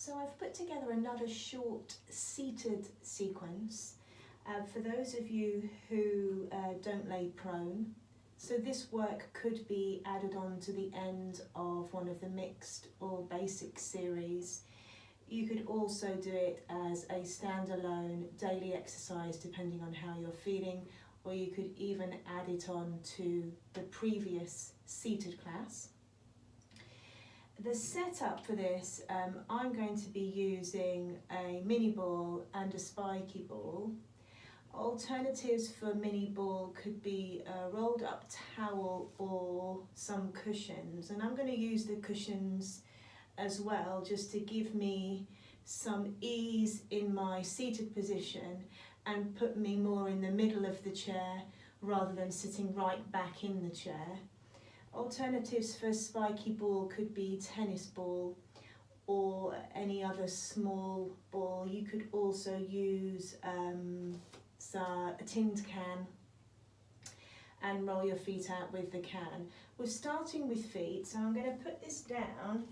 So I've put together another short seated sequence for those of you who don't lay prone. So this work could be added on to the end of one of the mixed or basic series. You could also do it as a standalone daily exercise depending on how you're feeling, or you could even add it on to the previous seated class. The setup for this, I'm going to be using a mini ball and a spiky ball. Alternatives for mini ball could be a rolled up towel or some cushions, and I'm going to use the cushions as well just to give me some ease in my seated position and put me more in the middle of the chair rather than sitting right back in the chair. Alternatives for spiky ball could be tennis ball or any other small ball. You could also use a tinned can and roll your feet out with the can. We're starting with feet, so I'm going to put this down,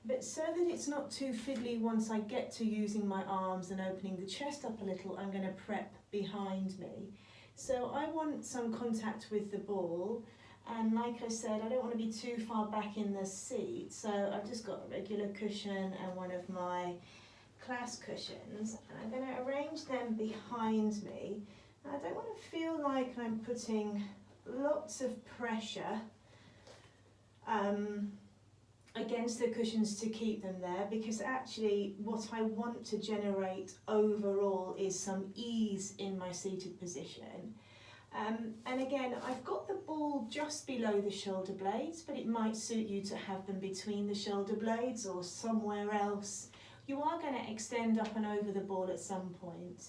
but so that it's not too fiddly once I get to using my arms and opening the chest up a little, I'm going to prep behind me. So I want some contact with the ball, and like I said, I don't want to be too far back in the seat, so I've just got a regular cushion and one of my class cushions, and I'm going to arrange them behind me. I don't want to feel like I'm putting lots of pressure against the cushions to keep them there, because actually what I want to generate overall is some ease in my seated position. And again, I've got the ball just below the shoulder blades, but it might suit you to have them between the shoulder blades or somewhere else. You are going to extend up and over the ball at some point.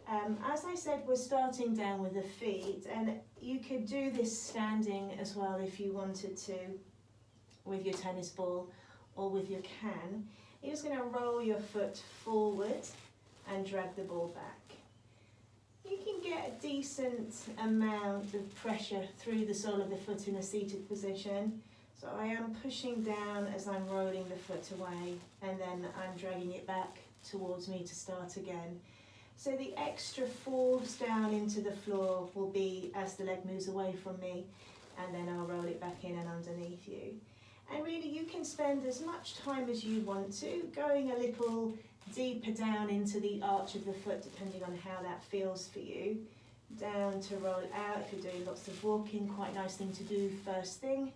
As I said, we're starting down with the feet, and you could do this standing as well if you wanted to, with your tennis ball or with your can. You're just going to roll your foot forward and drag the ball back. You can get a decent amount of pressure through the sole of the foot in a seated position. So I am pushing down as I'm rolling the foot away, and then I'm dragging it back towards me to start again. So the extra force down into the floor will be as the leg moves away from me, and then I'll roll it back in and underneath you. And really you can spend as much time as you want to, going a little deeper down into the arch of the foot depending on how that feels for you. Down to roll it out if you're doing lots of walking, quite a nice thing to do first thing.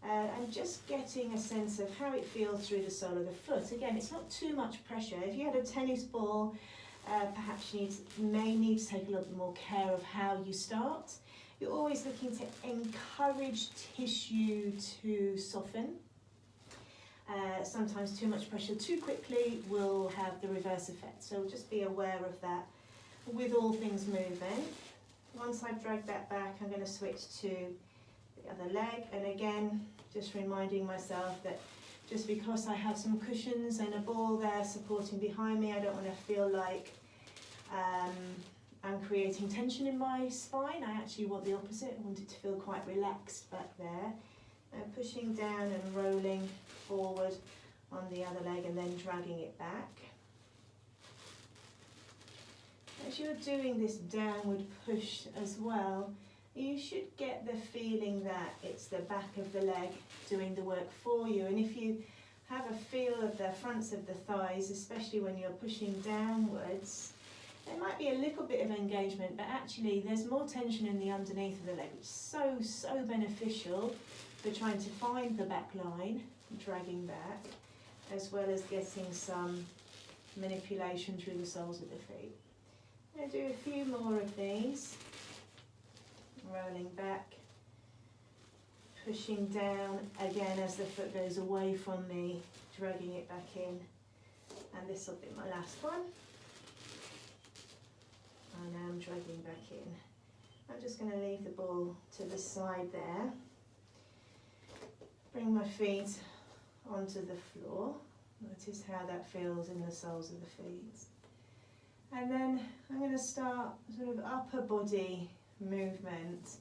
And just getting a sense of how it feels through the sole of the foot. Again, it's not too much pressure. If you had a tennis ball, perhaps you may need to take a little bit more care of how you start. You're always looking to encourage tissue to soften. Sometimes too much pressure too quickly will have the reverse effect. So just be aware of that with all things moving. Once I've dragged that back, I'm going to switch to the other leg, and again just reminding myself that just because I have some cushions and a ball there supporting behind me, I don't want to feel like I'm creating tension in my spine. I actually want the opposite. I want it to feel quite relaxed back there. And pushing down and rolling forward on the other leg and then dragging it back. As you're doing this downward push as well, you should get the feeling that it's the back of the leg doing the work for you. And if you have a feel of the fronts of the thighs, especially when you're pushing downwards, there might be a little bit of engagement, but actually there's more tension in the underneath of the leg, which is so beneficial for trying to find the back line, dragging back, as well as getting some manipulation through the soles of the feet. I'm going to do a few more of these. Rolling back, pushing down again as the foot goes away from me, dragging it back in, and this will be my last one. And I'm dragging back in. I'm just going to leave the ball to the side there, bring my feet onto the floor, notice how that feels in the soles of the feet, and then I'm going to start sort of upper body movement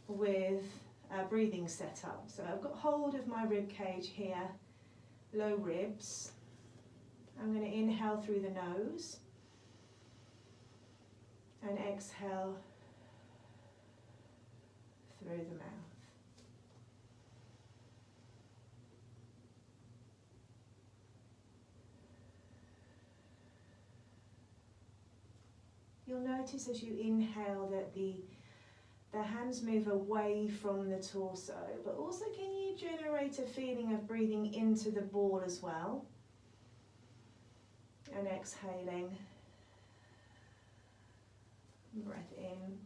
with a breathing setup. So I've got hold of my rib cage here, low ribs, I'm going to inhale through the nose and exhale through the mouth. You'll notice as you inhale that the hands move away from the torso, but also can you generate a feeling of breathing into the ball as well? And exhaling, breath in,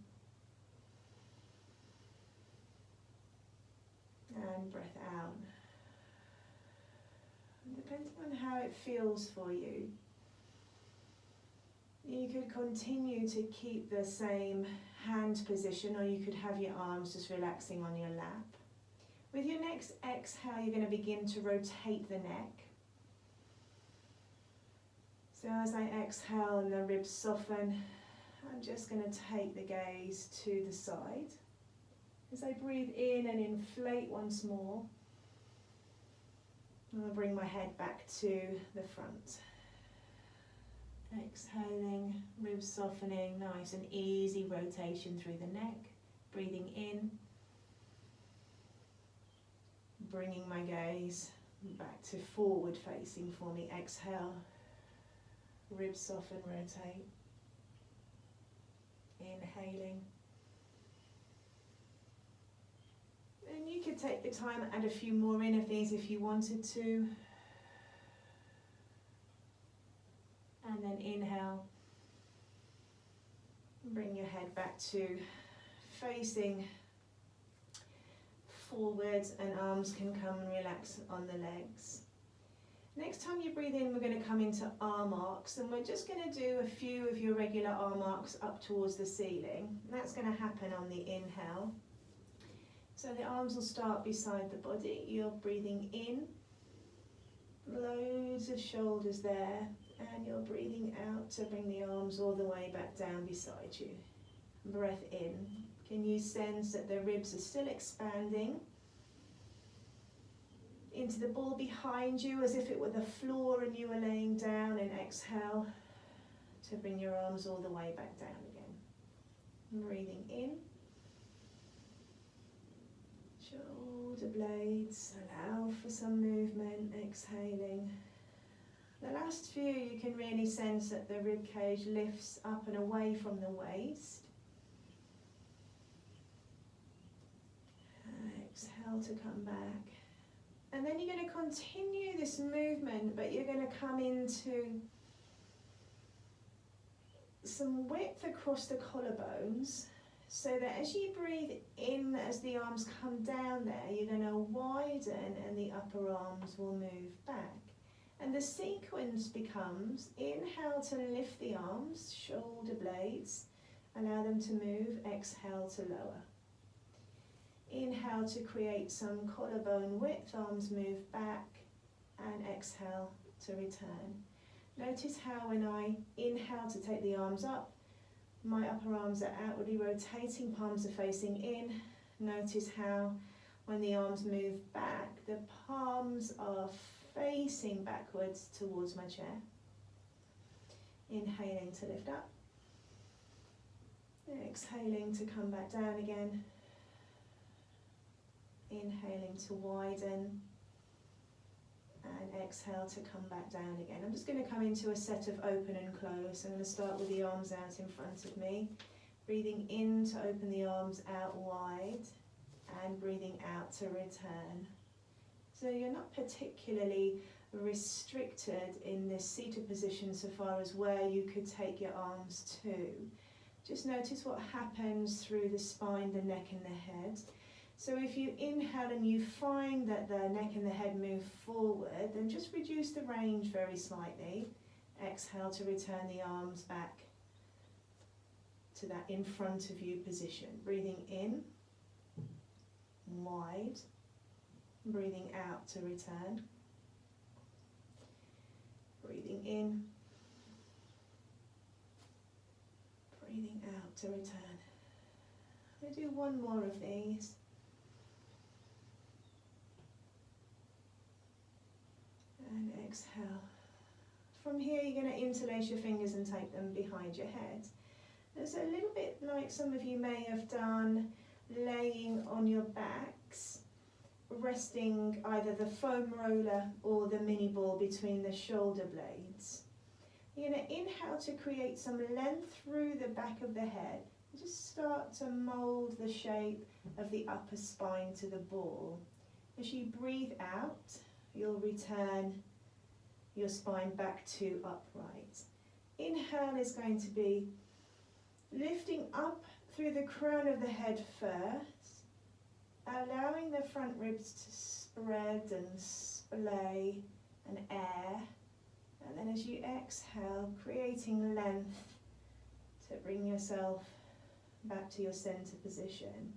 and breath out. And depending on how it feels for you, you could continue to keep the same hand position, or you could have your arms just relaxing on your lap. With your next exhale, you're going to begin to rotate the neck. So as I exhale and the ribs soften, I'm just going to take the gaze to the side. As I breathe in and inflate once more, I'll bring my head back to the front. Exhaling, ribs softening, nice and easy rotation through the neck. Breathing in, bringing my gaze back to forward facing for me. Exhale, ribs soften, rotate. Inhaling. And you could take the time and add a few more in of these if you wanted to. And then inhale, bring your head back to facing forwards, and arms can come and relax on the legs. Next time you breathe in, we're going to come into arm arcs, and we're just going to do a few of your regular arm arcs up towards the ceiling. And that's going to happen on the inhale. So the arms will start beside the body. You're breathing in, loads of shoulders there. And you're breathing out to bring the arms all the way back down beside you. Breath in. Can you sense that the ribs are still expanding into the ball behind you as if it were the floor and you were laying down? And exhale to bring your arms all the way back down again. Breathing in. Shoulder blades. Allow for some movement. Exhaling. The last few, you can really sense that the rib cage lifts up and away from the waist. Exhale to come back. And then you're going to continue this movement, but you're going to come into some width across the collarbones, so that as you breathe in, as the arms come down there, you're going to widen and the upper arms will move back. And the sequence becomes inhale to lift the arms, shoulder blades, allow them to move, exhale to lower. Inhale to create some collarbone width, arms move back, and exhale to return. Notice how when I inhale to take the arms up, my upper arms are outwardly rotating, palms are facing in. Notice how when the arms move back, the palms are facing backwards towards my chair. Inhaling to lift up. Exhaling to come back down again. Inhaling to widen. And exhale to come back down again. I'm just going to come into a set of open and close. I'm going to start with the arms out in front of me. Breathing in to open the arms out wide. And breathing out to return. So you're not particularly restricted in this seated position so far as where you could take your arms to. Just notice what happens through the spine, the neck and the head. So if you inhale and you find that the neck and the head move forward, then just reduce the range very slightly. Exhale to return the arms back to that in front of you position. Breathing in, wide. Breathing out to return. Breathing in. Breathing out to return. We'll do one more of these. And exhale From here you're going to interlace your fingers and take them behind your head. It's a little bit like some of you may have done, laying on your backs, resting either the foam roller or the mini ball between the shoulder blades. You're going to inhale to create some length through the back of the head. Just start to mould the shape of the upper spine to the ball. As you breathe out, you'll return your spine back to upright. Inhale is going to be lifting up through the crown of the head first, allowing the front ribs to spread and splay and air. And then as you exhale, creating length to bring yourself back to your center position.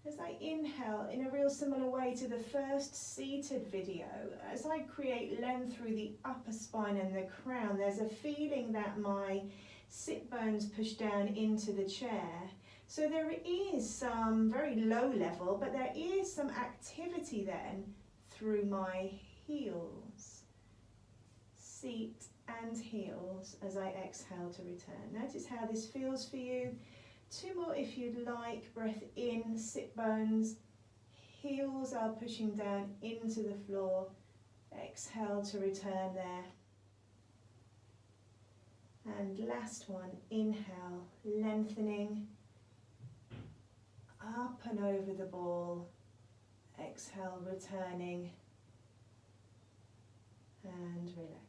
As I inhale, in a real similar way to the first seated video, as I create length through the upper spine and the crown, there's a feeling that my sit bones push down into the chair. So there is some very low level, but there is some activity then through my heels. Seat and heels as I exhale to return. Notice how this feels for you. 2 more if you'd like. Breath in, sit bones, heels are pushing down into the floor. Exhale to return there. And last one, inhale, lengthening up and over the ball. Exhale, returning and relax.